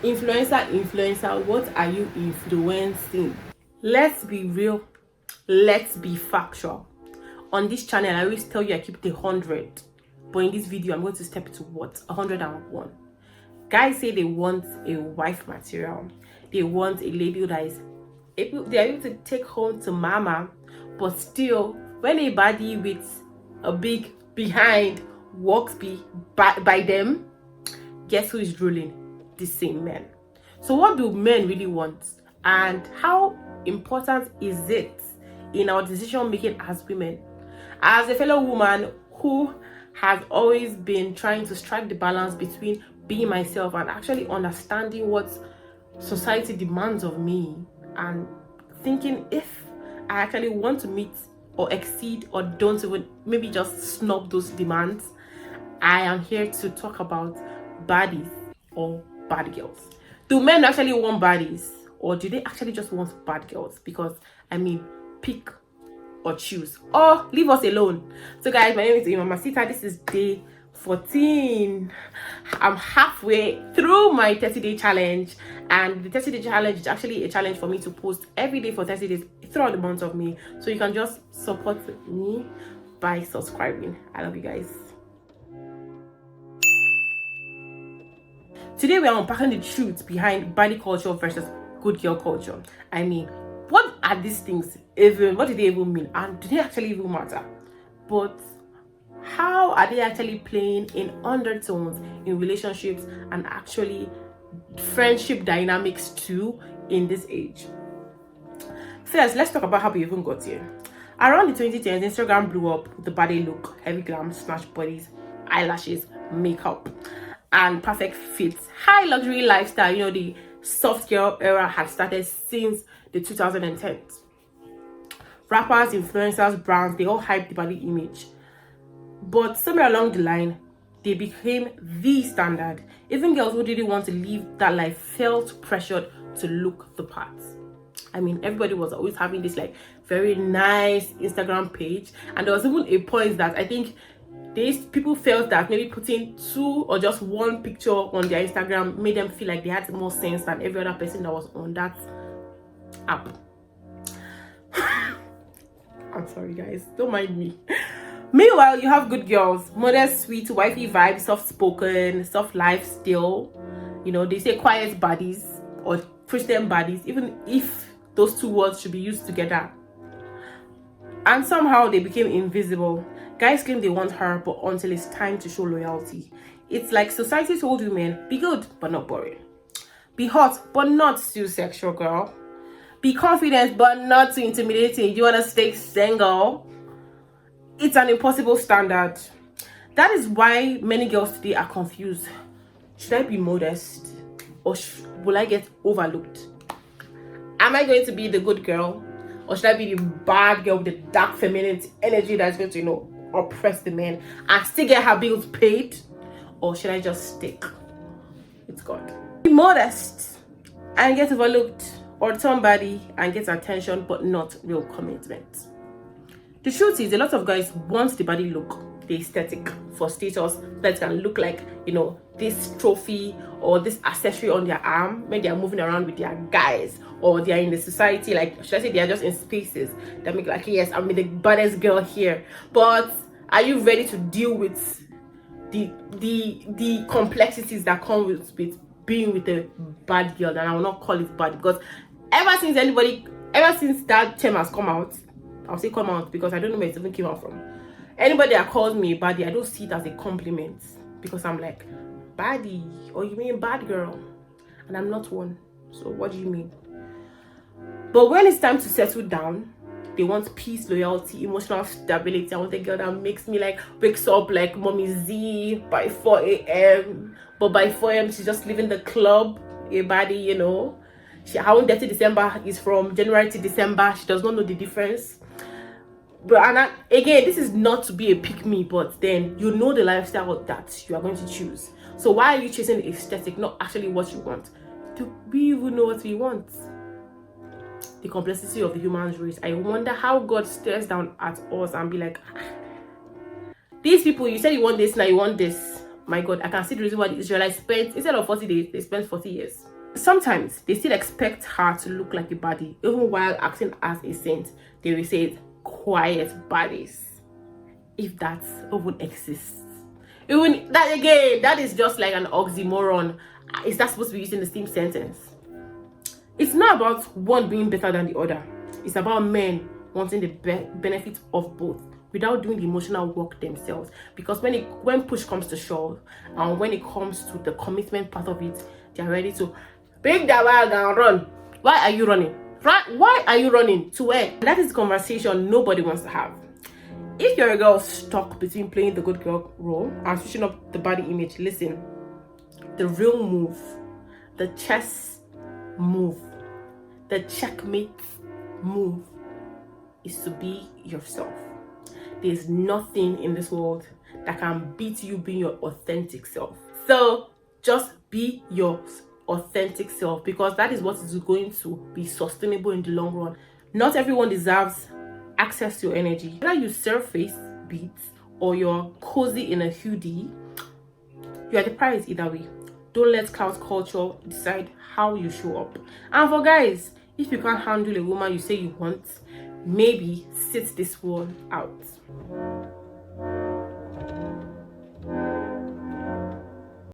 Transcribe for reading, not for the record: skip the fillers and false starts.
Influencer, what are you influencing? Let's be real, let's be factual. On this channel, I always tell you I keep the 100, but in this video I'm going to step to what? 101. Guys say they want a wife material, they want a lady that is they are able to take home to mama, but still when a baddie with a big behind walks by them, guess who is ruling? The same men. So what do men really want, and how important is it in our decision making as women? As a fellow woman who has always been trying to strike the balance between being myself and actually understanding what society demands of me, and thinking if I actually want to meet or exceed or don't even maybe just snub those demands, I am here to talk about baddies or bad girls. Do men actually want baddies, or do they actually just want bad girls? Because I mean, pick or choose, or leave us alone. So guys, my name is oyinamamacita. This is day 14. I'm halfway through my 30-day challenge, and the 30-day challenge is actually a challenge for me to post every day for 30 days throughout the month of May. So you can just support me by subscribing. I love you guys. Today we are unpacking the truth behind baddie culture versus good girl culture. I mean, what are these things even? What do they even mean? And do they actually even matter? But how are they actually playing in undertones in relationships and actually friendship dynamics too in this age? First, let's talk about how we even got here. Around the 2010s, Instagram blew up with the baddie look, heavy glam, snatched bodies, eyelashes, makeup, and perfect fits. High luxury lifestyle, you know, the soft girl era had started since the 2010s. Rappers, influencers, brands, they all hyped the baddie image. But somewhere along the line, they became the standard. Even girls who didn't want to live that life felt pressured to look the part. I mean, everybody was always having this like very nice Instagram page, and there was even a point that I think these people felt that maybe putting 2 or just 1 picture on their Instagram made them feel like they had more sense than every other person that was on that app. I'm sorry guys, don't mind me. Meanwhile, you have good girls, modest, sweet, wifey vibe, soft-spoken, soft life still. You know, they say quiet baddies or Christian baddies, even if those 2 words should be used together. And somehow they became invisible. Guys claim they want her, but until it's time to show loyalty. It's like society told women, be good, but not boring. Be hot, but not too sexual, girl. Be confident, but not too intimidating. You want to stay single? It's an impossible standard. That is why many girls today are confused. Should I be modest, or will I get overlooked? Am I going to be the good girl, or should I be the bad girl with the dark feminine energy that's going to, you know, oppress the men and still get her bills paid? Or should I just stick with God? Be modest and get overlooked, or somebody and get attention but not real commitment. The truth is, a lot of guys want the baddie look, the aesthetic for status, that can look like, you know, this trophy or this accessory on their arm when they are moving around with their guys, or they are in the society, like, should I say they are just in spaces that make like, yes, I'm the baddest girl here. But are you ready to deal with the complexities that come with being with a bad girl? And I will not call it bad, because ever since that term has come out, I'll say come out because I don't know where it even came out from. Anybody that calls me a baddie, I don't see it as a compliment, because I'm like, baddie, or you mean bad girl? And I'm not one. So what do you mean? But when it's time to settle down, they want peace, loyalty, emotional stability. I want a girl that makes me like wakes up like mommy Z by 4 a.m. But by 4 a.m. she's just leaving the club. A baddie, you know. Her own dirty December is from January to December. She does not know the difference. But again, this is not to be a pick me, but then you know the lifestyle that you are going to choose. So why are you chasing the aesthetic, not actually what you want? Do we even know what we want? The complexity of the human race. I wonder how God stares down at us and be like, these people, you said you want this, now you want this. My God, I can see the reason why the Israelites spent, instead of 40 days, they spent 40 years. Sometimes they still expect her to look like a baddie, even while acting as a saint. They will say quiet baddies, if that even exists. Even that, again, that is just like an oxymoron. Is that supposed to be used in the same sentence? It's not about one being better than the other. It's about men wanting the benefit of both without doing the emotional work themselves. Because when push comes to shove, and when it comes to the commitment part of it, they're ready to pick their bag and run. Why are you running? Why are you running? To where? That is the conversation nobody wants to have. If you're a girl stuck between playing the good girl role and switching up the body image, listen. The real move, the chess move, the checkmate move is to be yourself. There's nothing in this world that can beat you being your authentic self. So just be your authentic self, because that is what is going to be sustainable in the long run. Not everyone deserves access to your energy. Whether you surface beats or you're cozy in a hoodie, you are the prize either way. Don't let clout culture decide how you show up. And for guys, if you can't handle a woman you say you want, maybe sit this one out.